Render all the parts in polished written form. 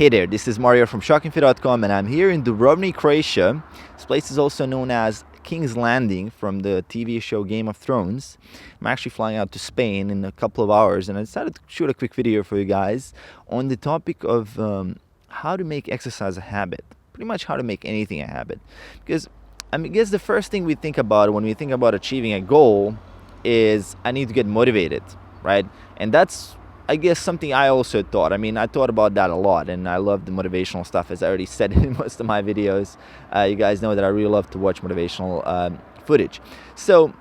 Hey there, this is Mario from shockingfit.com and I'm here in Dubrovnik, Croatia. This place is also known as King's Landing from the TV show Game of Thrones. I'm actually flying out to Spain in a couple of hours and I decided to shoot a quick video for you guys on the topic of how to make exercise a habit. Pretty much how to make anything a habit. Because I guess the first thing we think about when we think about achieving a goal is I need to get motivated, right? And that's I guess something I also thought. I thought about that a lot, and I love the motivational stuff, as I already said in most of my videos. You guys know that I really love to watch motivational footage. So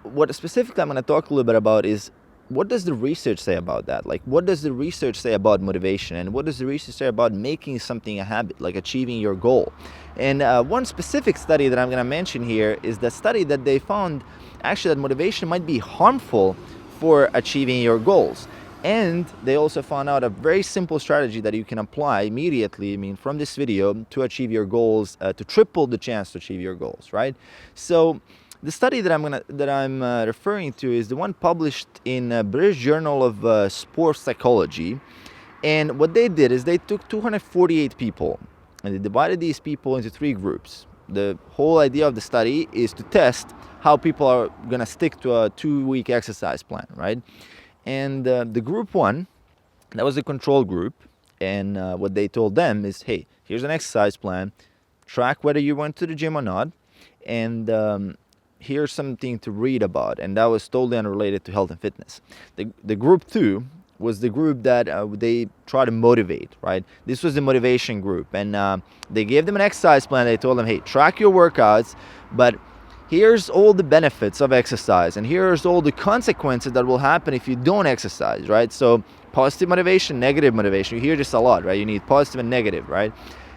what specifically I'm going to talk a little bit about is what does the research say about that? Like, what does the research say about motivation, and what does the research say about making something a habit, like achieving your goal? And one specific study that I'm going to mention here is the study that they found actually that motivation might be harmful for achieving your goals. And they also found out a very simple strategy that you can apply immediately, from this video to achieve your goals, to triple the chance to achieve your goals, right? So the study that I'm referring to is the one published in British Journal of Sports Psychology. And what they did is they took 248 people and they divided these people into 3 groups. The whole idea of the study is to test how people are going to stick to a 2-week exercise plan, right? And the group 1, that was the control group, and what they told them is, hey, here's an exercise plan, track whether you went to the gym or not, and here's something to read about, and that was totally unrelated to health and fitness. The group 2 was the group that they try to motivate, right? This was the motivation group, and they gave them an exercise plan. They told them, hey, track your workouts, but here's all the benefits of exercise, and here's all the consequences that will happen if you don't exercise, right? So positive motivation, negative motivation. You hear this a lot, right? You need positive and negative, right?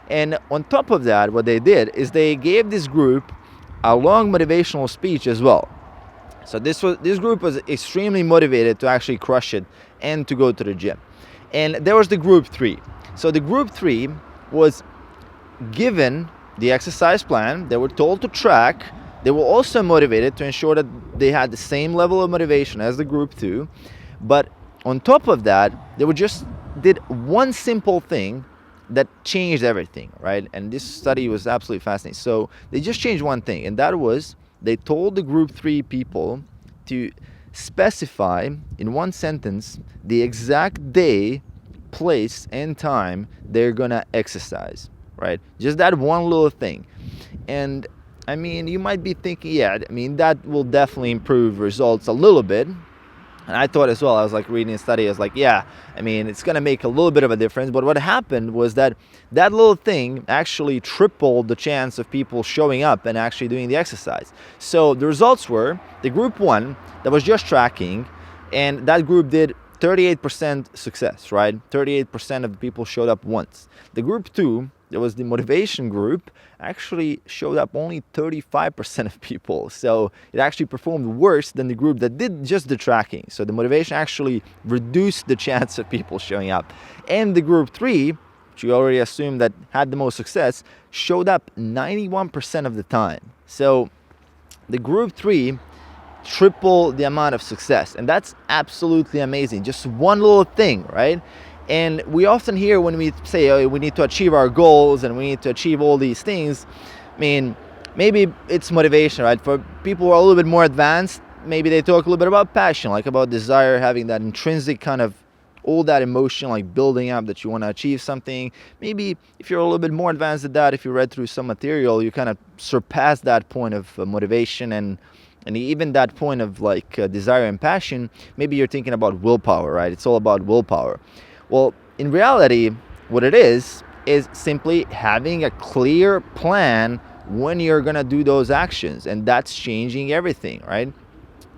And on top of that, what they did is they gave this group a long motivational speech as well. So this group was extremely motivated to actually crush it and to go to the gym. And there was the group 3. So the group 3 was given the exercise plan. They were told to track. They were also motivated to ensure that they had the same level of motivation as the group 2. But on top of that, they did one simple thing that changed everything, right? And this study was absolutely fascinating. So they just changed one thing, and that was they told the group 3 people to specify in one sentence the exact day, place, and time they're gonna exercise, right? Just that one little thing. And you might be thinking, that will definitely improve results a little bit. And I thought as well, I was like reading a study, I was like, it's going to make a little bit of a difference. But what happened was that little thing actually tripled the chance of people showing up and actually doing the exercise. So the results were the group 1 that was just tracking, and that group did 38% success, right? 38% of the people showed up once. The group 2, there was the motivation group, actually showed up only 35% of people. So it actually performed worse than the group that did just the tracking. So the motivation actually reduced the chance of people showing up. And the group 3, which you already assumed that had the most success, showed up 91% of the time. So the group 3 triple the amount of success, and that's absolutely amazing. Just one little thing, right? And we often hear when we say, oh, we need to achieve our goals and we need to achieve all these things, maybe it's motivation, right? For people who are a little bit more advanced, maybe they talk a little bit about passion, like about desire, having that intrinsic kind of all that emotion, like building up that you want to achieve something. Maybe if you're a little bit more advanced at that, if you read through some material, you kind of surpass that point of motivation and even that point of desire and passion. Maybe you're thinking about willpower, right? It's all about willpower. Well, in reality, what it is simply having a clear plan when you're going to do those actions, and that's changing everything, right?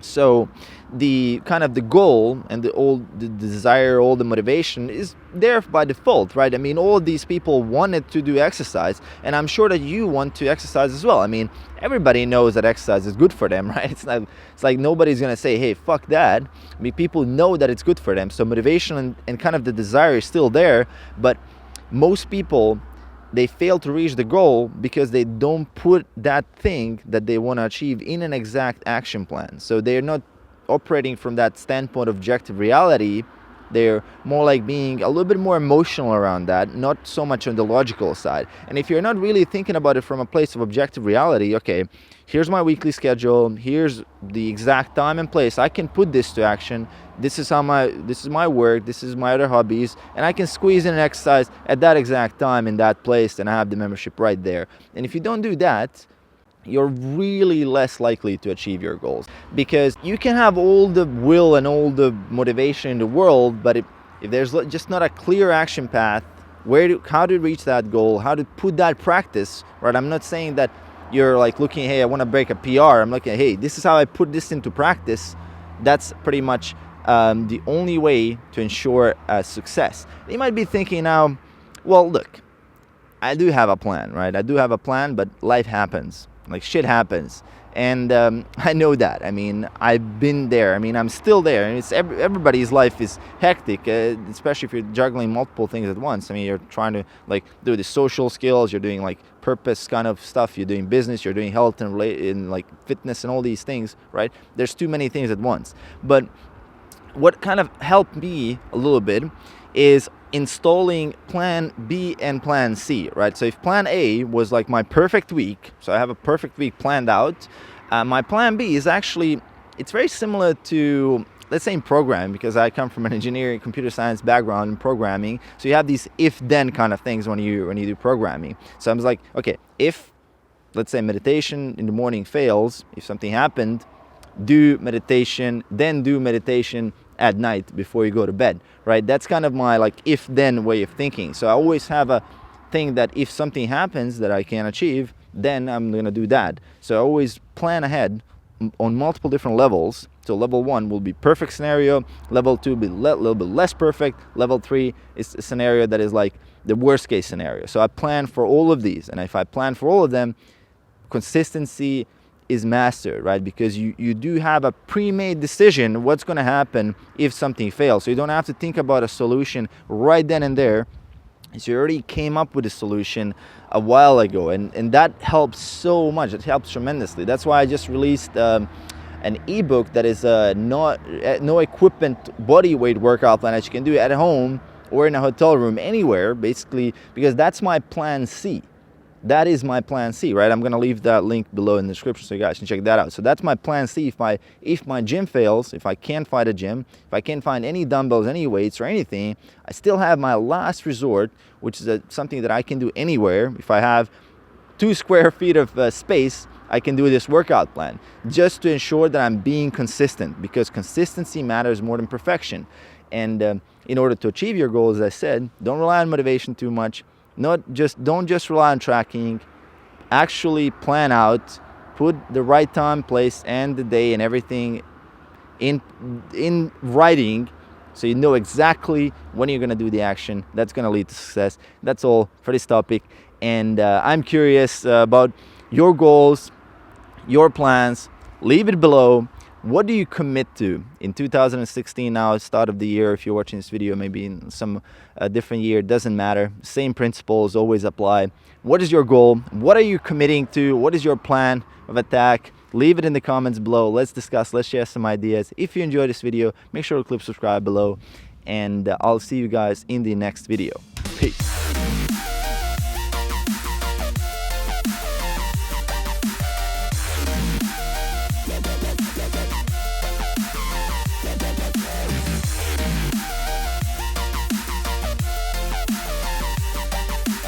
So the kind of the goal and the desire, all the motivation is there by default, right? All of these people wanted to do exercise, and I'm sure that you want to exercise as well. Everybody knows that exercise is good for them, right? It's like nobody's gonna say, hey, fuck that. People know that it's good for them. So motivation and kind of the desire is still there, but most people, they fail to reach the goal because they don't put that thing that they want to achieve in an exact action plan. So they're not operating from that standpoint of objective reality, They're more like being a little bit more emotional around that, not so much on the logical side. And if you're not really thinking about it from a place of objective reality, okay, here's my weekly schedule, here's the exact time and place I can put this to action, this is my work, this is my other hobbies, and I can squeeze in an exercise at that exact time in that place, and I have the membership right there. And if you don't do that, you're really less likely to achieve your goals, because you can have all the will and all the motivation in the world, but if there's just not a clear action path, how to reach that goal, how to put that practice, right? I'm not saying that you're like looking, hey, I want to break a PR. I'm looking, hey, this is how I put this into practice. That's pretty much the only way to ensure success. You might be thinking now, well, look, I do have a plan, right? I do have a plan, but life happens. Like, shit happens, and I know that. I mean, I've been there. I mean, I'm still there, and it's everybody's life is hectic, especially if you're juggling multiple things at once. I mean, you're trying to like do the social skills, you're doing like purpose kind of stuff, you're doing business, you're doing health and in like fitness and all these things, right? There's too many things at once. But what kind of helped me a little bit is installing plan B and plan C, right? So if plan A was like my perfect week, so I have a perfect week planned out, my plan B is actually, it's very similar to, let's say in programming, because I come from an engineering, computer science background in programming. So you have these if-then kind of things when you do programming. So I was like, okay, if, let's say meditation in the morning fails, if something happened, do meditation, then do meditation at night before you go to bed, right? That's kind of my like if-then way of thinking. So I always have a thing that if something happens that I can achieve, then I'm gonna do that. So I always plan ahead on multiple different levels. So level 1 will be perfect scenario, level 2 will be a little bit less perfect, level 3 is a scenario that is like the worst case scenario. So I plan for all of these, and if I plan for all of them, consistency is mastered, right? Because you do have a pre-made decision what's going to happen if something fails. So you don't have to think about a solution right then and there. So you already came up with a solution a while ago, and that helps so much. It helps tremendously. That's why I just released an ebook that is no equipment body weight workout plan that you can do at home or in a hotel room, anywhere, basically, because that's my plan C. That is my plan C, right? I'm going to leave that link below in the description so you guys can check that out. So that's my plan C. If my gym fails, if I can't find a gym, if I can't find any dumbbells, any weights or anything, I still have my last resort, which is something that I can do anywhere. If I have 2 square feet of space, I can do this workout plan just to ensure that I'm being consistent, because consistency matters more than perfection. And in order to achieve your goals, as I said, don't rely on motivation too much. Don't just rely on tracking. Actually plan out, put the right time, place, and the day and everything in writing, so you know exactly when you're going to do the action that's going to lead to success. That's all for this topic, and I'm curious about your goals, your plans. Leave it below. What do you commit to in 2016 now, start of the year? If you're watching this video, maybe in some different year, doesn't matter. Same principles always apply. What is your goal? What are you committing to? What is your plan of attack? Leave it in the comments below. Let's discuss, let's share some ideas. If you enjoyed this video, make sure to click subscribe below, and I'll see you guys in the next video. Peace.